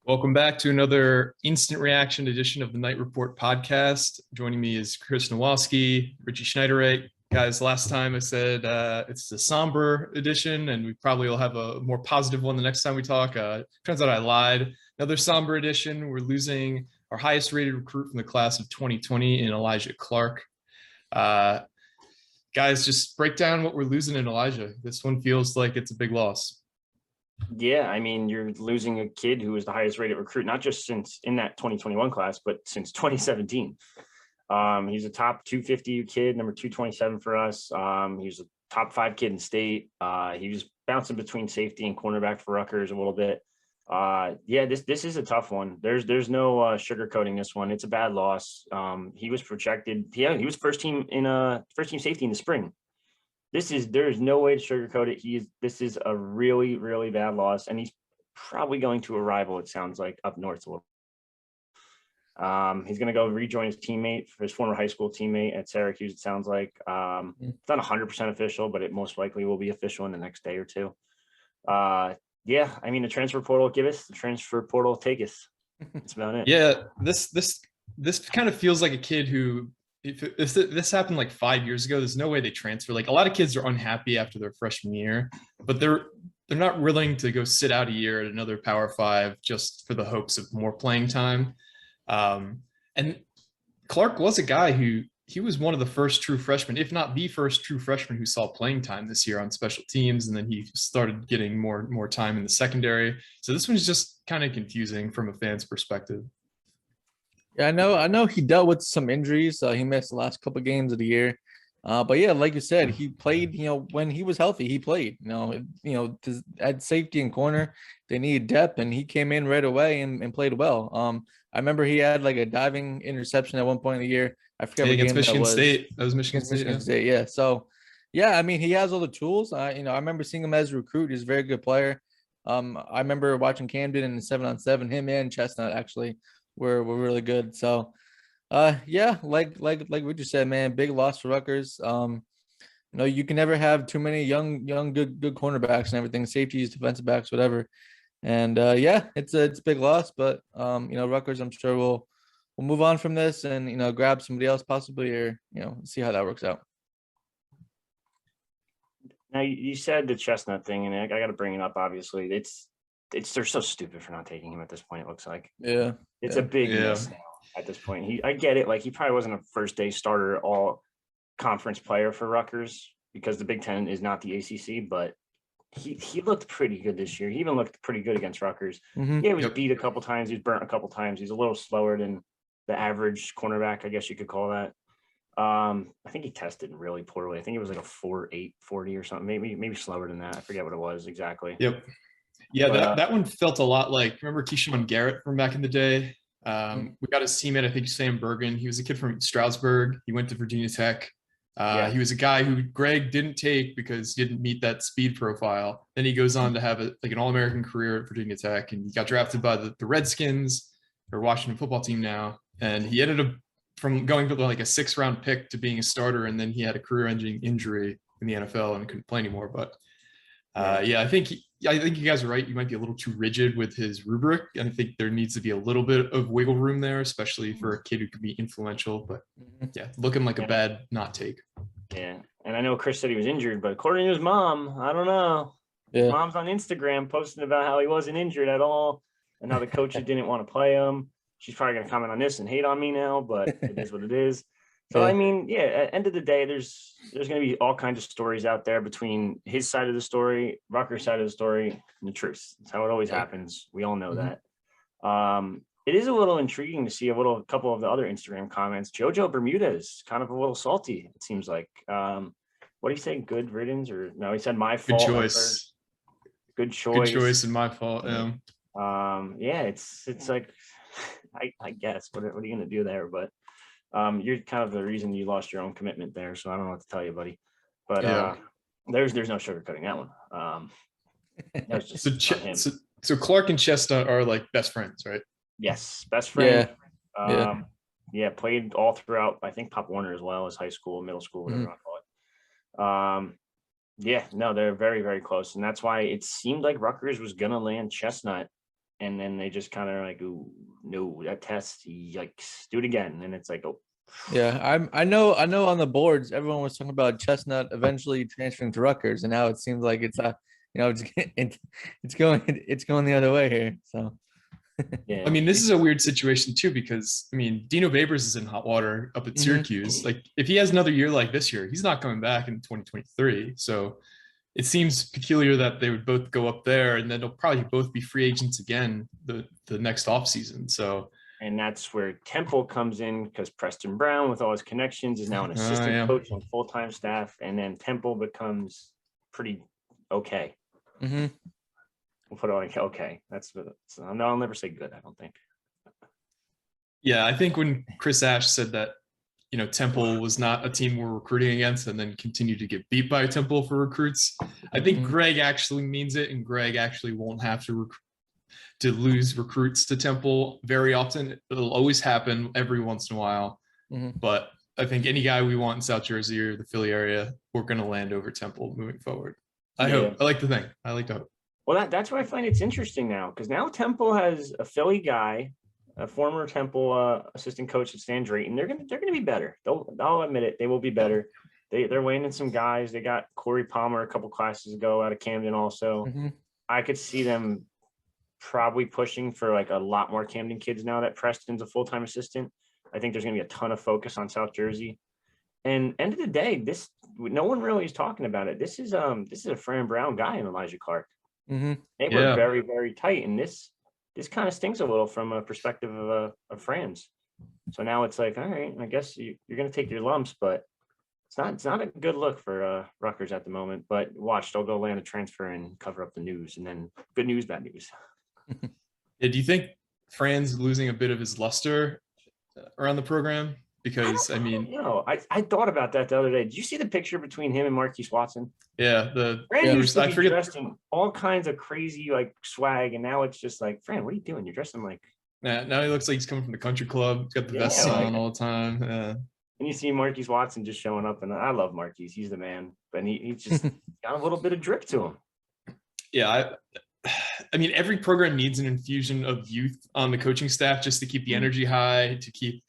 Welcome back to another instant reaction edition of the Night Report podcast. Joining me is Chris Nowalski, Richie Schneiderite. Guys, last time I said it's a somber edition, and we probably will have a more positive one the next time we talk. Turns out I lied. Another somber edition. We're losing our highest rated recruit from the class of 2020 in Alijah Clark. Guys, just break down what we're losing in Alijah. This one feels like it's a big loss. Yeah, I mean, you're losing a kid who was the highest rated recruit, not just since in that 2021 class, but since 2017. He's a top 250 kid, number 227 for us. He was a top 5 kid in state. He was bouncing between safety and cornerback for Rutgers a little bit. Yeah, this is a tough one. There's no sugarcoating this one. It's a bad loss. He was projected. Yeah, he was first team safety in the spring. There's no way to sugarcoat it. This is a really, really bad loss, and he's probably going to a rival, it sounds like, up north a little. He's going to go rejoin his former high school teammate at Syracuse, it sounds like. It's not 100% official, but it most likely will be official in the next day or two. Yeah, I mean, the transfer portal give us, the transfer portal take us. That's about it. Yeah, this kind of feels like a kid who, if this happened like 5 years ago, there's no way they transfer. Like, a lot of kids are unhappy after their freshman year, but they're not willing to go sit out a year at another Power 5 just for the hopes of more playing time. And Clark was a guy who, he was one of the first true freshmen, if not the first true freshman, who saw playing time this year on special teams, and then he started getting more time in the secondary. So this one's just kind of confusing from a fan's perspective. Yeah, I know he dealt with some injuries. He missed the last couple of games of the year. But yeah, like you said, he played, when he was healthy, he played, at safety and corner, they needed depth, and he came in right away and played well. I remember he had like a diving interception at one point in the year. I forget what game Michigan that was. State. That was Michigan State. Yeah. So yeah, I mean, he has all the tools. I remember seeing him as a recruit. He's a very good player. I remember watching Camden in the 7-on-7. Him and Chestnut actually were really good. So yeah, like what you said, man, big loss for Rutgers. You can never have too many young good cornerbacks and everything, safeties, defensive backs, whatever. And yeah, it's a big loss, but Rutgers, I'm sure will move on from this and grab somebody else possibly, or see how that works out. Now, you said the Chestnut thing, and I got to bring it up. Obviously, they're so stupid for not taking him at this point. It looks like it's a big miss now at this point. I get it. Like, he probably wasn't a first day starter, all conference player for Rutgers, because the Big Ten is not the ACC. But he looked pretty good this year. He even looked pretty good against Rutgers. Mm-hmm. Yeah, he was beat a couple times. He was burnt a couple times. He's a little slower than the average cornerback, I guess you could call that. I think he tested really poorly. I think it was like a 4.8 40 or something, maybe slower than that. I forget what it was exactly. Yep. Yeah, but, that one felt a lot like, remember Keyshawn Garrett from back in the day? We got his teammate, I think, Sam Bergen. He was a kid from Stroudsburg. He went to Virginia Tech. He was a guy who Greg didn't take because he didn't meet that speed profile. Then he goes on to have an All-American career at Virginia Tech, and he got drafted by the Redskins, or Washington football team now. And he ended up from going to like a 6th-round pick to being a starter, and then he had a career-ending injury in the NFL and couldn't play anymore. But yeah, I think you guys are right. You might be a little too rigid with his rubric, and I think there needs to be a little bit of wiggle room there, especially for a kid who could be influential. But yeah, looking like a bad not take. Yeah, and I know Chris said he was injured, but according to his mom, I don't know. Yeah. His mom's on Instagram posting about how he wasn't injured at all, and how the coaches didn't want to play him. She's probably going to comment on this and hate on me now, but it is what it is. So, I mean, yeah, at the end of the day, there's going to be all kinds of stories out there between his side of the story, Rutgers' side of the story, and the truth. That's how it always happens. We all know that. It is a little intriguing to see a couple of the other Instagram comments. JoJo Bermuda is kind of a little salty, it seems like. What do you say? Good riddance? Or no, he said my fault. Good choice. Good choice and my fault. Yeah, it's like, I guess what are you going to do there? But you're kind of the reason you lost your own commitment there. So I don't know what to tell you, buddy. But there's no sugarcoating that one. That was just so Clark and Chestnut are like best friends, right? Yes, best friend. Yeah. Played all throughout, I think, Pop Warner as well as high school, middle school, whatever you want to call it. Yeah, no, they're very, very close. And that's why it seemed like Rutgers was going to land Chestnut and then they just kind of like, ooh, no, that test, yikes, do it again. And it's like, oh. Yeah, I know on the boards everyone was talking about Chestnut eventually transferring to Rutgers, and now it seems like it's it's going the other way here. So Yeah. I mean, this is a weird situation too, because I mean, Dino Babers is in hot water up at Syracuse. Like, if he has another year like this year, he's not coming back in 2023. So it seems peculiar that they would both go up there, and then they'll probably both be free agents again the next off season. So, and that's where Temple comes in, because Preston Brown, with all his connections, is now an assistant coach on full-time staff, and then Temple becomes pretty okay. We'll put it like okay. I'll never say good, I don't think. Yeah, I think when Chris Ash said that, Temple was not a team we're recruiting against, and then continue to get beat by Temple for recruits, I think Greg actually means it, and Greg actually won't have to lose recruits to Temple very often. It'll always happen every once in a while, but I think any guy we want in South Jersey or the Philly area, we're going to land over Temple moving forward. I hope. I like to think. I like to hope. Well, that's why I find it's interesting now, because now Temple has a Philly guy, a former Temple assistant coach at Stan Drayton. They're gonna be better. I'll admit it. They will be better. They're weighing in some guys. They got Corey Palmer a couple classes ago out of Camden also. I could see them probably pushing for like a lot more Camden kids now that Preston's a full-time assistant. I think there's gonna be a ton of focus on South Jersey. And end of the day, no one really is talking about it. This is a Fran Brown guy in Alijah Clark. They were very, very tight, and this kind of stings a little from a perspective of Fran's. So now it's like, all right, I guess you're going to take your lumps, but it's not a good look for Rutgers at the moment. But watch, they'll go land a transfer and cover up the news, and then good news, bad news. Do you think Fran's losing a bit of his luster around the program? Because I mean, I thought about that the other day. Did you see the picture between him and Marquise Watson? Yeah, I forget, dressed in all kinds of crazy like swag, and now it's just like, Fran, what are you doing? You're dressing like. Yeah, now he looks like he's coming from the country club. He's got the vests on all the time. Yeah. And you see Marquise Watson just showing up, and I love Marquise. He's the man, but he's just got a little bit of drip to him. Yeah, I mean, every program needs an infusion of youth on the coaching staff just to keep the energy high, to keep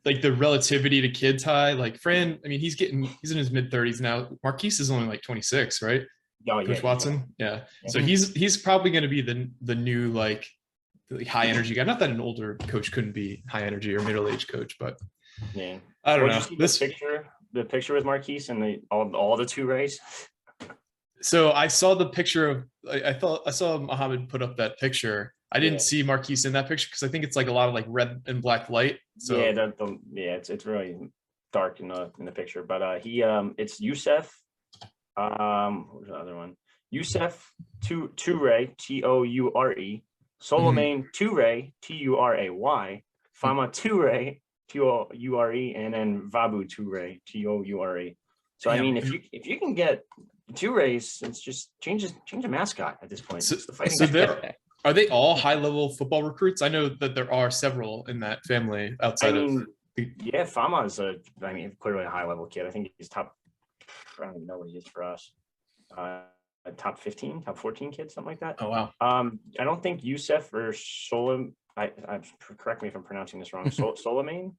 like the relativity to kids high. Like Fran, I mean, he's in his mid-30s now. Marquise is only like 26, right? Coach Watson. Yeah. So he's probably going to be the new like high energy guy. Not that an older coach couldn't be high energy or middle-aged coach, but I don't know. The picture with Marquise and all the two rays. So I saw the picture of, I saw Muhammad put up that picture. I didn't see Marquise in that picture because I think it's like a lot of like red and black light. So it's really dark in the picture. But it's Youssef. What was the other one? Youssef Toure, Toure, Solomon Toure, Turay, Fama Toure, Toure, and then Vabu Toure, Toure. So I mean, if you can get Toure's, it's just change the mascot at this point. Are they all high-level football recruits? I know that there are several in that family outside of. Yeah, Fama is clearly a high-level kid. I think he's top. I don't even know what he is for us. Top 15, top 14 kids, something like that. Oh wow. I don't think Youssef or Solomon. Correct me if I'm pronouncing this wrong. Solomon.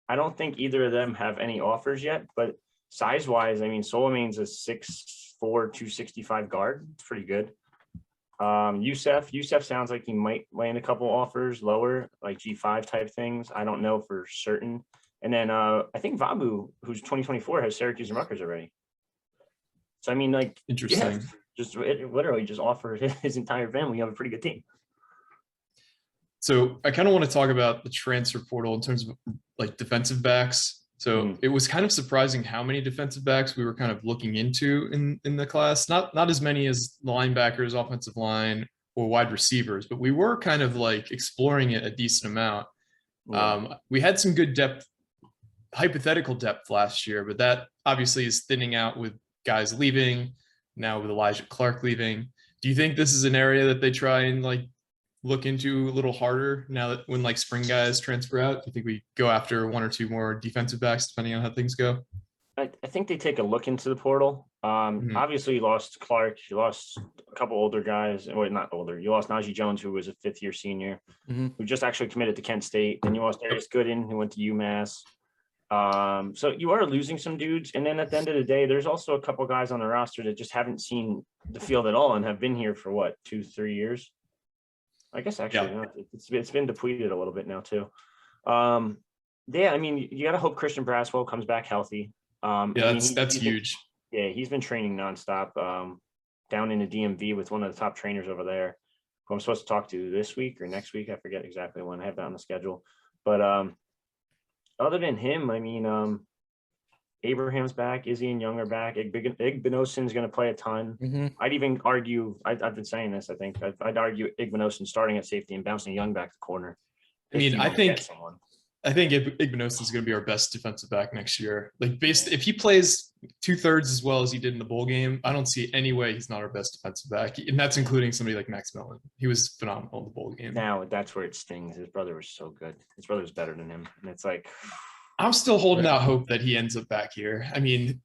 I don't think either of them have any offers yet, but size-wise, I mean, Solomon's a 6'4", 265 guard. It's pretty good. Youssef sounds like he might land a couple offers lower, like G5 type things. I don't know for certain. And then I think Vabu, who's 2024, has Syracuse and Rutgers already. So I mean, like, interesting. Literally just offer his entire family. You have a pretty good team. So I kind of want to talk about the transfer portal in terms of like defensive backs. So it was kind of surprising how many defensive backs we were kind of looking into in the class. Not as many as linebackers, offensive line, or wide receivers, but we were kind of like exploring it a decent amount. We had some good depth, hypothetical depth last year, but that obviously is thinning out with guys leaving, now with Alijah Clark leaving. Do you think this is an area that they try and like look into a little harder now that when like spring guys transfer out? Do you think we go after one or two more defensive backs depending on how things go? I think they take a look into the portal. Obviously, you lost Clark, you lost a couple older guys, or not older. You lost Najee Jones, who was a fifth-year senior, who just actually committed to Kent State. Then you lost Darius Gooden, who went to UMass. So you are losing some dudes. And then at the end of the day, there's also a couple guys on the roster that just haven't seen the field at all and have been here for what, 2-3 years? I guess actually, no, it's been depleted a little bit now too. Yeah, I mean, you got to hope Christian Braswell comes back healthy. That's huge. He's been training nonstop down in the DMV with one of the top trainers over there, who I'm supposed to talk to this week or next week. I forget exactly when. I have that on the schedule. But other than him, I mean, Abraham's back, Izzy and Young are back. Igbenogsen's going to play a ton. I'd even argue, I've been saying this, I think, I'd argue Igbenogsen starting at safety and bouncing Young back to corner. I mean, I think Igbenogsen is going to be our best defensive back next year. Like, if he plays 2/3 as well as he did in the bowl game, I don't see any way he's not our best defensive back, and that's including somebody like Max Mellon. He was phenomenal in the bowl game. Now that's where it stings. His brother was so good. His brother was better than him, and it's like, I'm still holding out hope that he ends up back here. I mean,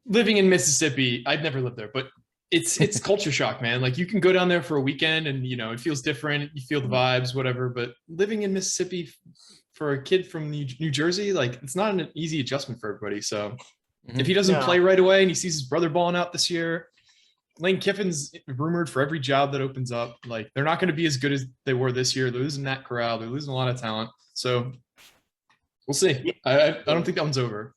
living in Mississippi, I'd never lived there, but it's culture shock, man. Like, you can go down there for a weekend and, you know, it feels different. You feel the vibes, whatever. But living in Mississippi for a kid from New Jersey, like, it's not an easy adjustment for everybody. So if he doesn't play right away and he sees his brother balling out this year, Lane Kiffin's rumored for every job that opens up. Like, they're not going to be as good as they were this year. They're losing Matt Corral. They're losing a lot of talent. So we'll see. I don't think that one's over.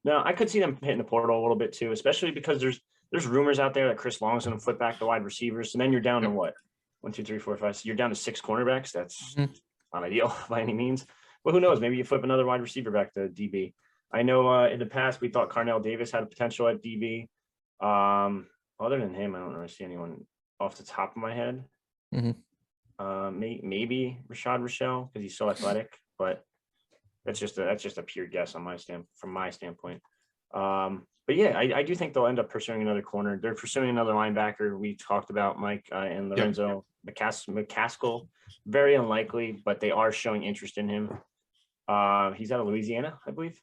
No, I could see them hitting the portal a little bit too, especially because there's rumors out there that Chris Long is going to flip back to wide receivers. So then you're down to what? 1, 2, 3, 4, 5. So you're down to 6 cornerbacks. That's not ideal by any means. But who knows? Maybe you flip another wide receiver back to DB. I know in the past we thought Carnell Davis had a potential at DB. Other than him, I don't really see anyone off the top of my head. Maybe Rashad Rochelle because he's so athletic, but that's just a pure guess from my standpoint. But yeah, I do think they'll end up pursuing another corner. They're pursuing another linebacker. We talked about Mike and Lorenzo McCaskill. Very unlikely, but they are showing interest in him. He's out of Louisiana, I believe.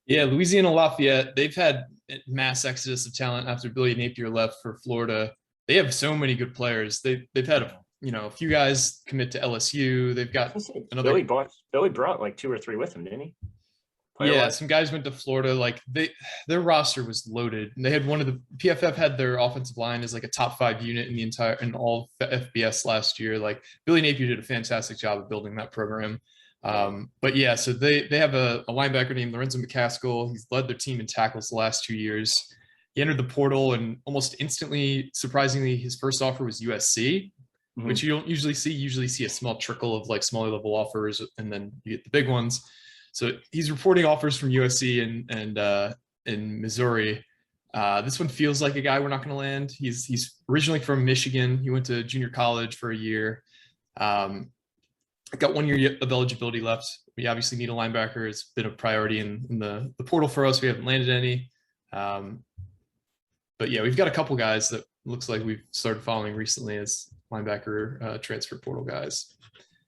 Yeah, Louisiana Lafayette. They've had mass exodus of talent after Billy Napier left for Florida. They have so many good players. They've had a few guys commit to LSU. They've got another. Billy brought like 2 or 3 with him, didn't he? Some guys went to Florida. Like, their roster was loaded. And they had one of the PFF had their offensive line as like a top 5 unit in all FBS last year. Like, Billy Napier did a fantastic job of building that program. But yeah, so they have a linebacker named Lorenzo McCaskill. He's led their team in tackles the last 2 years. He entered the portal and almost instantly, surprisingly, his first offer was USC, which you don't usually see. You usually see a small trickle of like smaller level offers, and then you get the big ones. So he's reporting offers from USC and in Missouri. This one feels like a guy we're not going to land. He's originally from Michigan. He went to junior college for a year. Got 1 year of eligibility left. We obviously need a linebacker. It's been a priority in the portal for us. We haven't landed any. But yeah, we've got a couple guys that looks like we've started following recently as linebacker transfer portal guys.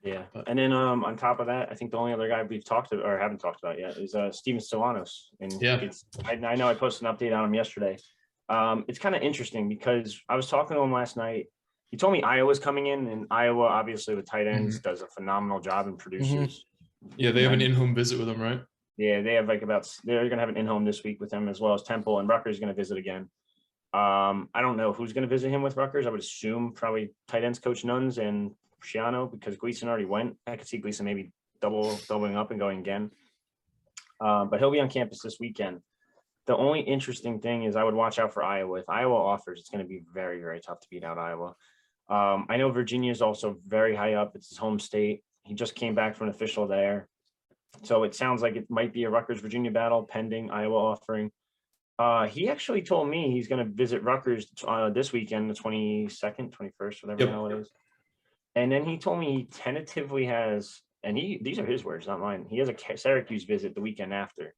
Yeah. And then on top of that, I think the only other guy we've talked to or haven't talked about yet is Steven Stellanos. And I know I posted an update on him yesterday. It's kind of interesting because I was talking to him last night. He told me Iowa's coming in, and Iowa, obviously with tight ends, does a phenomenal job and produces. Yeah, they have an in-home visit with him, right? Yeah, they have they're going to have an in-home this week with him, as well as Temple, and Rutgers is going to visit again. I don't know who's going to visit him with Rutgers. I would assume probably tight ends coach Nuns and Schiano, because Gleason already went. I could see Gleason maybe doubling up and going again. But he'll be on campus this weekend. The only interesting thing is I would watch out for Iowa. If Iowa offers, it's going to be very, very tough to beat out Iowa. I know Virginia is also very high up. It's his home state. He just came back from an official there. So it sounds like it might be a Rutgers-Virginia battle pending Iowa offering. He actually told me he's going to visit Rutgers this weekend, the 22nd, 21st, whatever the hell it is. And then he told me he tentatively has, and these are his words, not mine. He has a Syracuse visit the weekend after,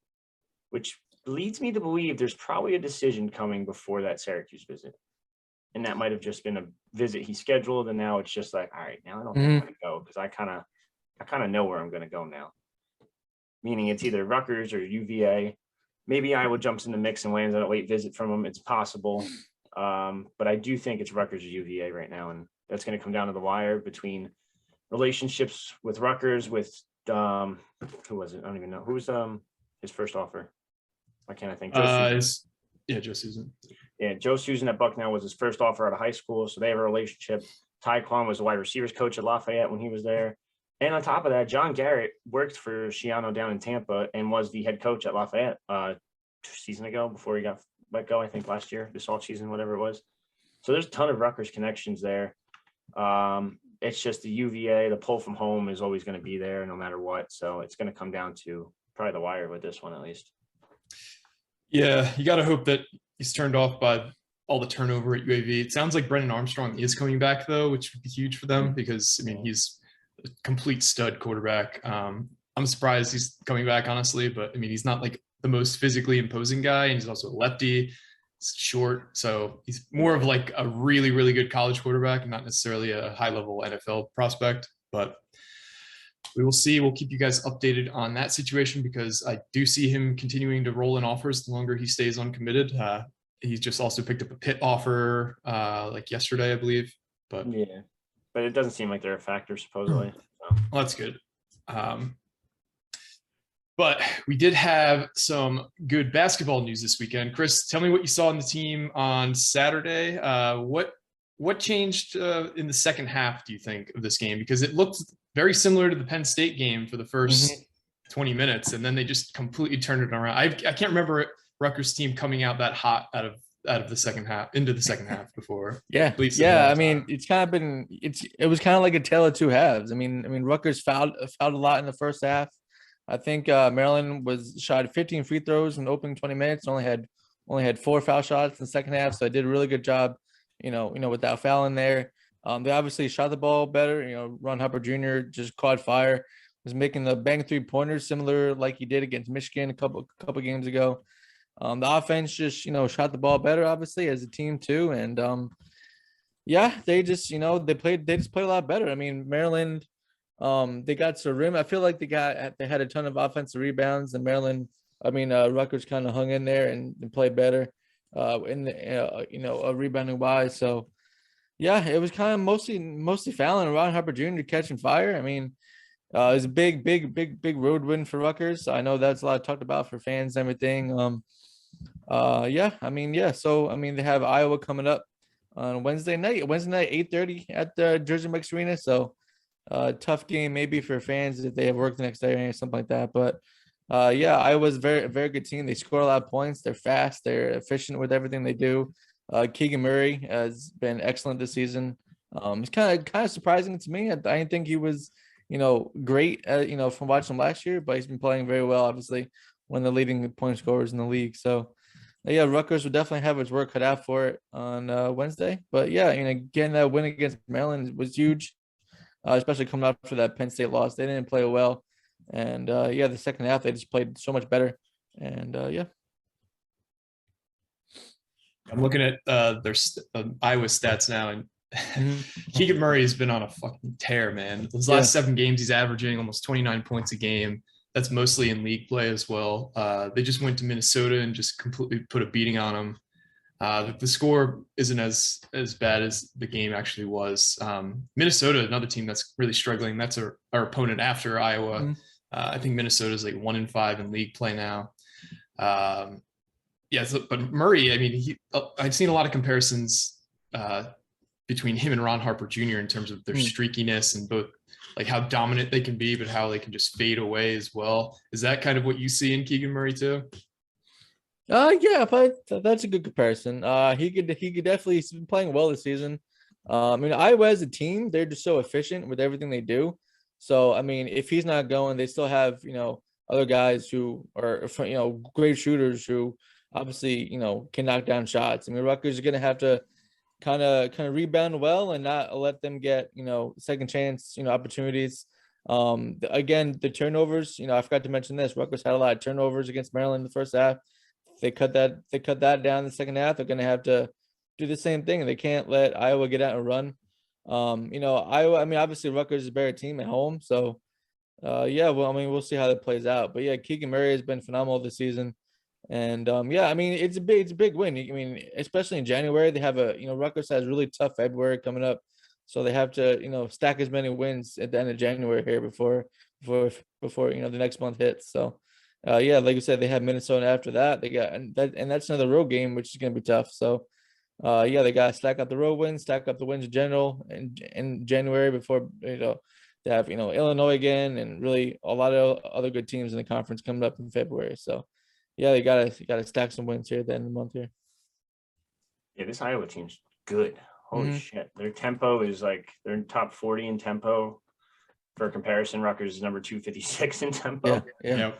which leads me to believe there's probably a decision coming before that Syracuse visit. And that might have just been a visit he scheduled, and now it's just like, all right, now I don't think I'm going to go because I kind of know where I'm going to go now. Meaning it's either Rutgers or UVA, maybe Iowa jumps in the mix and lands on a late visit from them. It's possible. But I do think it's Rutgers or UVA right now. And that's going to come down to the wire between relationships with Rutgers, with who was it? I don't even know. Who was his first offer? Why can't I think? Joe Susan. Yeah, Joe Susan at Bucknell was his first offer out of high school. So they have a relationship. Ty Kwon was the wide receivers coach at Lafayette when he was there. And on top of that, John Garrett worked for Schiano down in Tampa and was the head coach at Lafayette 2 seasons ago before he got let go, I think last year, this off season, whatever it was. So there's a ton of Rutgers connections there. It's just the UVA, the pull from home is always going to be there no matter what. So it's going to come down to probably the wire with this one at least. Yeah, you got to hope that he's turned off by all the turnover at UAV. It sounds like Brennan Armstrong is coming back though, which would be huge for them because I mean he's a complete stud quarterback. I'm surprised he's coming back honestly, but I mean he's not like the most physically imposing guy, and he's also a lefty. He's short, so he's more of like a really, really good college quarterback, and not necessarily a high-level NFL prospect. But we will see. We'll keep you guys updated on that situation because I do see him continuing to roll in offers the longer he stays uncommitted. He's just also picked up a Pitt offer like yesterday, I believe. But yeah, but it doesn't seem like they're a factor supposedly. So. Well, that's good. But we did have some good basketball news this weekend. Chris, tell me what you saw on the team on Saturday. What changed in the second half, do you think, of this game? Because it looked very similar to the Penn State game for the first 20 minutes, and then they just completely turned it around. I can't remember Rutgers' team coming out that hot out of the second half into the second half before. Yeah, I mean, it's kind of been it was kind of like a tale of two halves. I mean, Rutgers fouled a lot in the first half. I think Maryland shot 15 free throws in the opening 20 minutes. Only had 4 foul shots in the second half, so I did a really good job, without fouling there. They obviously shot the ball better. Ron Harper Jr. just caught fire, was making the bang 3-pointers similar like he did against Michigan a couple games ago. The offense just shot the ball better, obviously, as a team too, and they just they played a lot better. I mean, Maryland. They got to the rim. I feel like they had a ton of offensive rebounds, and Rutgers kind of hung in there and played better, rebounding wise. So, yeah, it was kind of mostly fouling. Ron Harper Jr. catching fire. I mean, it was a big road win for Rutgers. I know that's a lot talked about for fans and everything. So they have Iowa coming up on Wednesday night 8:30 at the Jersey Mike's Arena. So. Tough game maybe for fans if they have work the next day or something like that. But Iowa's a very good team. They score a lot of points. They're fast. They're efficient with everything they do. Keegan Murray has been excellent this season. It's kind of surprising to me. I didn't think he was, great, from watching him last year, but he's been playing very well. Obviously, one of the leading point scorers in the league. So, Rutgers will definitely have its work cut out for it on Wednesday. But getting that win against Maryland was huge. Especially coming up for that Penn State loss. They didn't play well. And, the second half, they just played so much better. And, I'm looking at their Iowa stats now, and Keegan Murray has been on a fucking tear, man. Those last 7 games, he's averaging almost 29 points a game. That's mostly in league play as well. They just went to Minnesota and just completely put a beating on them. The score isn't as bad as the game actually was. Minnesota, another team that's really struggling. That's our opponent after Iowa. I think Minnesota is like 1-5 in league play now. But Murray, I mean, I've seen a lot of comparisons between him and Ron Harper Jr. in terms of their streakiness and both like how dominant they can be, but how they can just fade away as well. Is that kind of what you see in Keegan Murray too? But that's a good comparison. He could definitely, he's been playing well this season. Iowa as a team, they're just so efficient with everything they do. So, if he's not going, they still have, other guys who are, great shooters who obviously, can knock down shots. Rutgers is going to have to kind of rebound well and not let them get, second chance, opportunities. Again, the turnovers, I forgot to mention this. Rutgers had a lot of turnovers against Maryland in the first half. They cut that down in the second half. They're going to have to do the same thing. They can't let Iowa get out and run. Iowa, obviously Rutgers is a better team at home. So, we'll see how that plays out. But, Keegan Murray has been phenomenal this season. And yeah, I mean, it's a big win. I mean, especially in January, they have Rutgers has really tough February coming up, so they have to stack as many wins at the end of January here before the next month hits. So yeah, like you said, they have Minnesota after that. They got and that's another road game, which is gonna be tough. So yeah, they gotta stack up the road wins, stack up the wins in general in January before they have Illinois again, and really a lot of other good teams in the conference coming up in February. So yeah, you gotta stack some wins here at the end of the month here. Yeah, this Iowa team's good. Holy shit. Their tempo is like they're in top 40 in tempo. For comparison, Rutgers is number 256 in tempo. Yeah.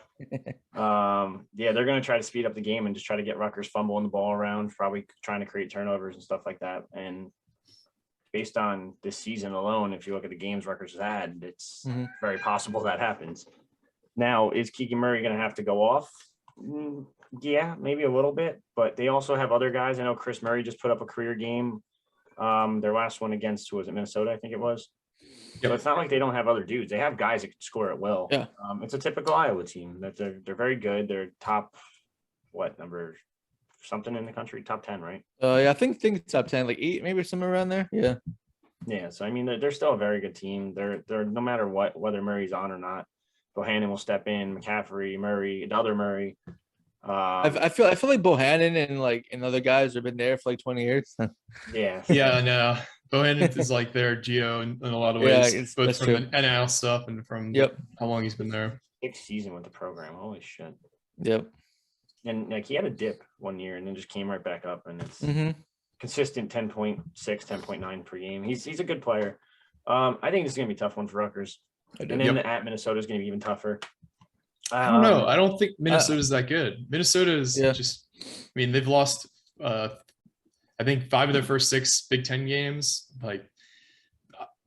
Yeah, they're gonna try to speed up the game and just try to get Rutgers fumbling the ball around, probably trying to create turnovers and stuff like that. And based on this season alone, if you look at the games Rutgers has had, it's very possible that happens. Now, is Keegan Murray gonna have to go off? Yeah, maybe a little bit, but they also have other guys. I know Chris Murray just put up a career game. Their last one against, who was it, Minnesota, I think it was. So it's not like they don't have other dudes. They have guys that can score at will. Yeah. It's a typical Iowa team that they're very good. They're top, number something in the country, top 10, right? Yeah, I think top 10, like 8, maybe somewhere around there. Yeah. Yeah. So I mean, they're still a very good team. They're no matter whether Murray's on or not, Bohannon will step in. McCaffrey, Murray, another Murray. I feel like Bohannon and other guys have been there for like 20 years. Yeah. Yeah, I know. Bohannon is like their Geo in a lot of ways, both from the NIL stuff and from how long he's been there. 6th season with the program. Holy shit. Yep. And like he had a dip one year and then just came right back up, and it's consistent 10.6, 10.9 per game. He's a good player. I think this is gonna be a tough one for Rutgers. And then at Minnesota is gonna be even tougher. I don't know. I don't think Minnesota's that good. Minnesota is just, I mean, they've lost I think 5 of their first 6 Big Ten games. Like,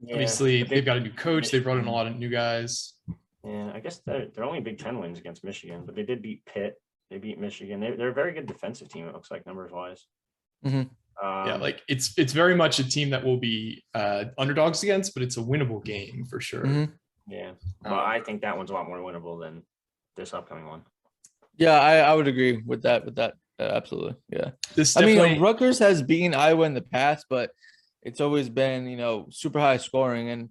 obviously, they've got a new coach. They brought in a lot of new guys. Yeah, I guess they're only Big Ten wins against Michigan, but they did beat Pitt. They beat Michigan. They're a very good defensive team, it looks like, numbers-wise. Yeah, like it's very much a team that will be underdogs against, but it's a winnable game for sure. Yeah, well, I think that one's a lot more winnable than this upcoming one. Yeah, I would agree with that. Absolutely. Yeah. I mean, Rutgers has beaten Iowa in the past, but it's always been, super high scoring. And,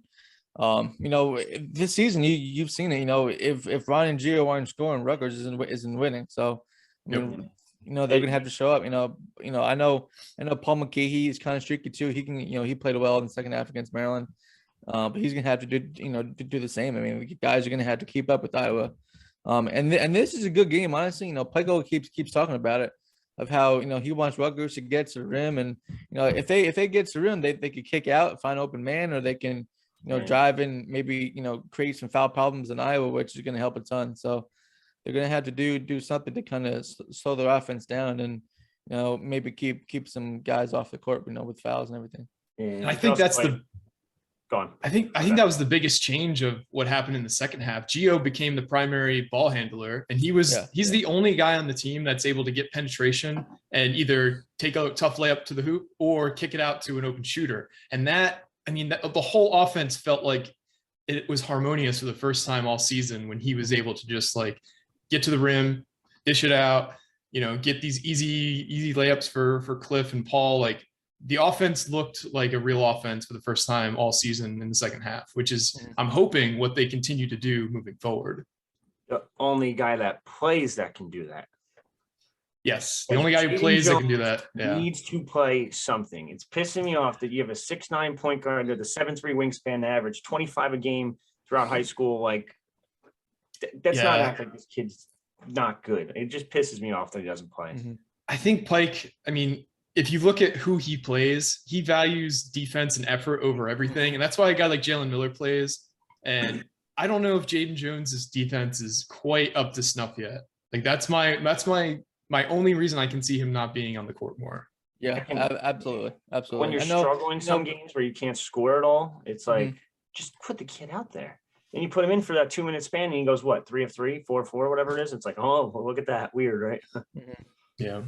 this season you've seen it, if Ron and Gio aren't scoring, Rutgers isn't winning. So, I mean, they're going to have to show up, I know Paul McKee is kind of streaky too. He can, he played well in the second half against Maryland. But he's going to have to do the same. I mean, guys are going to have to keep up with Iowa. And this is a good game, honestly. Piko keeps talking about it, of how he wants Rutgers to get to the rim, and if they get to the rim, they could kick out, find open man, or they can drive and maybe create some foul problems in Iowa, which is going to help a ton. So they're going to have to do something to kind of slow their offense down, and maybe keep some guys off the court, with fouls and everything. Yeah, I think that's I think that was the biggest change of what happened in the second half. Gio became the primary ball handler, and he's the only guy on the team that's able to get penetration and either take a tough layup to the hoop or kick it out to an open shooter. And the whole offense felt like it was harmonious for the first time all season when he was able to just like get to the rim, dish it out, get these easy layups for Cliff and Paul. Like, the offense looked like a real offense for the first time all season in the second half, which is, I'm hoping, what they continue to do moving forward. The only guy that plays that can do that. Yes, the only guy who plays that can do that. Yeah. Needs to play something. It's pissing me off that you have a 6'9" point guard with a 7'3" wingspan, average 25 a game throughout high school. Like, that's not acting like this kid's not good. It just pisses me off that he doesn't play. I think Pike, if you look at who he plays, he values defense and effort over everything. And that's why a guy like Jalen Miller plays. And I don't know if Jaden Jones's defense is quite up to snuff yet. Like, that's my only reason I can see him not being on the court more. Yeah, absolutely. When you're struggling some games where you can't score at all, it's like, just put the kid out there. And you put him in for that 2-minute span and he goes, 3 of 3, 4 of 4, whatever it is. It's like, oh, well, look at that. Weird, right? Yeah.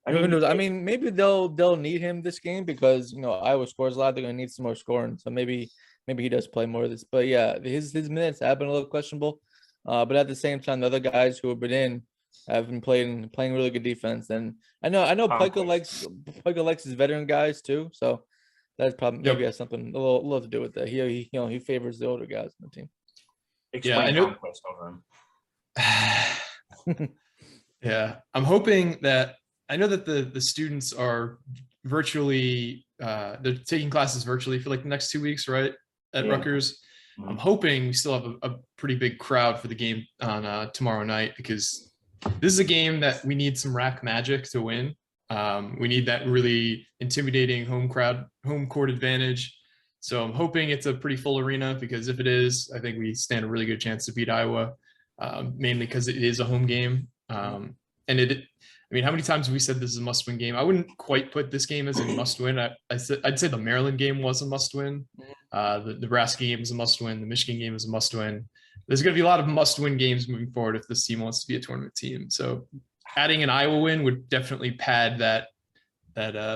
I mean, maybe they'll need him this game because Iowa scores a lot. They're gonna need some more scoring, so maybe he does play more of this. But yeah, his minutes have been a little questionable. But at the same time, the other guys who have been in have been playing really good defense. And I know Pico likes his veteran guys too. So that's probably maybe has something a little to do with that. He favors the older guys on the team. Explain conquest over him. Yeah, I'm hoping that I know that the students are virtually they're taking classes virtually for like the next 2 weeks, right? At Rutgers. I'm hoping we still have a pretty big crowd for the game on tomorrow night, because this is a game that we need some rack magic to win. We need that really intimidating home court advantage. So I'm hoping it's a pretty full arena, because if it is, I think we stand a really good chance to beat Iowa, mainly because it is a home game. I mean, how many times have we said this is a must-win game? I wouldn't quite put this game as a must-win. I'd say the Maryland game was a must-win. The Nebraska game is a must-win. The Michigan game is a must-win. There's going to be a lot of must-win games moving forward if this team wants to be a tournament team. So adding an Iowa win would definitely pad that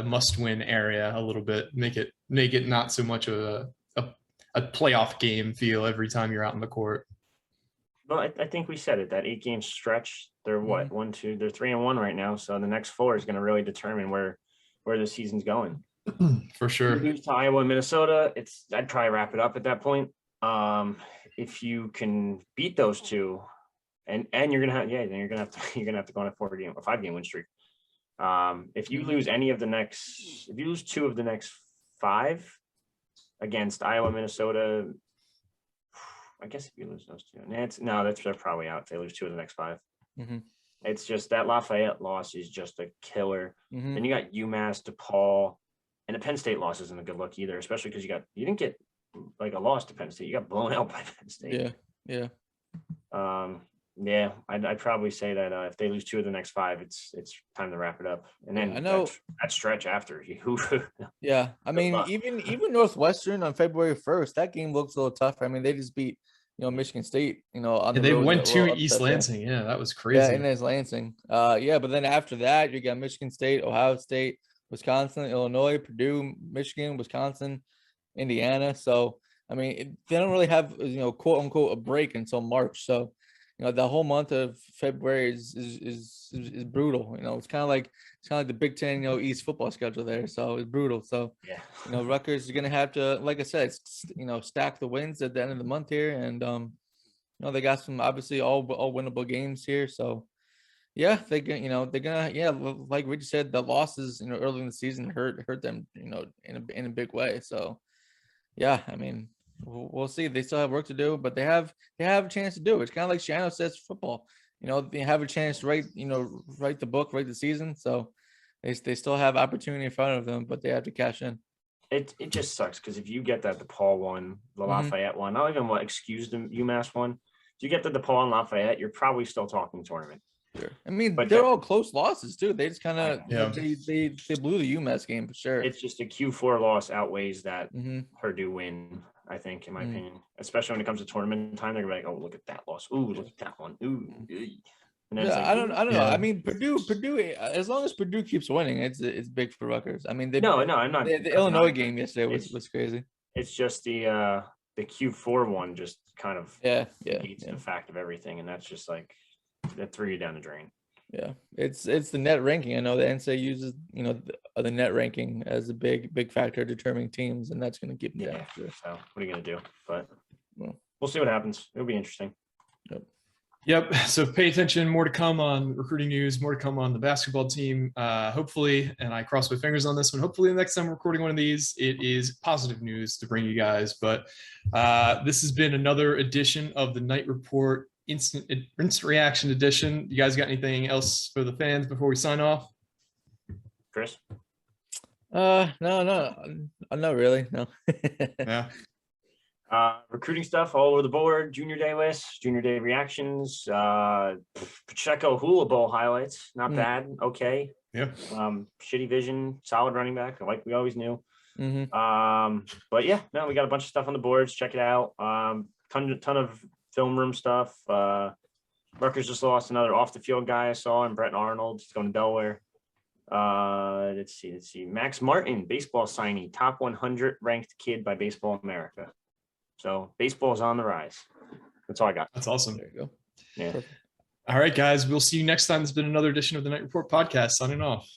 must-win area a little bit, make it not so much of a playoff game feel every time you're out on the court. Well, I think we said it, that 8-game stretch. They're what, 1-2, they're 3-1 right now. So the next 4 is going to really determine where the season's going. For sure. Lose to Iowa and Minnesota, I'd probably wrap it up at that point. If you can beat those two, and you're gonna have to go on a 5-game win streak. If you lose if you lose 2 of the next 5 against Iowa, Minnesota, I guess if you lose those 2, they're probably out if they lose 2 of the next 5. It's just that Lafayette loss is just a killer. Then you got UMass, DePaul, and the Penn State loss isn't a good look either, especially because you didn't get like a loss to Penn State. You got blown out by Penn State. Yeah. I'd probably say that if they lose 2 of the next 5, it's time to wrap it up. And then I know that stretch after. Yeah, I mean, even Northwestern on February 1st, that game looks a little tough. I mean, they just beat Michigan State. On they went to East Lansing. Yeah, that was crazy. Yeah, and it's Lansing. But then after that, you got Michigan State, Ohio State, Wisconsin, Illinois, Purdue, Michigan, Wisconsin, Indiana. So I mean, they don't really have quote unquote a break until March. So the whole month of February is brutal. It's kind of like the Big Ten East football schedule there. So it's brutal. So Rutgers is gonna have to, like I said, stack the wins at the end of the month here, and they got some obviously all winnable games here. So yeah, they're gonna like Richie said, the losses early in the season hurt them in a big way. So yeah, I mean, we'll see. They still have work to do, but they have a chance to do it. It's kind of like Shiano says for football. They have a chance to write the book, write the season. So they still have opportunity in front of them, but they have to cash in. It just sucks because if you get that DePaul one, the Lafayette one, not even excuse the UMass one. If you get the DePaul and Lafayette, you're probably still talking tournament. Sure. I mean, but they're all close losses too. They just kind of they blew the UMass game for sure. It's just a Q4 loss outweighs that Purdue win, I think, in my opinion. Especially when it comes to tournament time, they're gonna be like, "Oh, look at that loss! Ooh, look at that one! Ooh." And yeah, I don't know. I mean, Purdue. As long as Purdue keeps winning, it's big for Rutgers. I mean, I'm not. The Illinois game yesterday was crazy. It's just the Q4 one just kind of negates the fact of everything, and that's just like that threw you down the drain. Yeah, it's the net ranking. I know the NCAA uses the net ranking as a big factor determining teams, and that's going to keep them down. So what are you going to do? But we'll see what happens. It'll be interesting. Yep. So pay attention. More to come on recruiting news. More to come on the basketball team. Hopefully, and I cross my fingers on this one. Hopefully, the next time we're recording one of these, it is positive news to bring you guys. But this has been another edition of the Night Report Instant Reaction Edition. You guys got anything else for the fans before we sign off? Chris? No, not really. No. Yeah. Recruiting stuff all over the board. Junior Day lists, Junior Day reactions, Pacheco Hula Bowl highlights. Not bad. Okay. Yeah. Shitty vision, solid running back, like we always knew. But yeah, no, we got a bunch of stuff on the boards. Check it out. Ton of film room stuff. Rutgers just lost another off the field guy I saw, and Brett Arnold. He's going to Delaware. Let's see. Max Martin, baseball signee, top 100 ranked kid by Baseball America. So baseball is on the rise. That's all I got. That's awesome. There you go. Yeah. All right, guys. We'll see you next time. There's been another edition of the Night Report podcast. Signing off.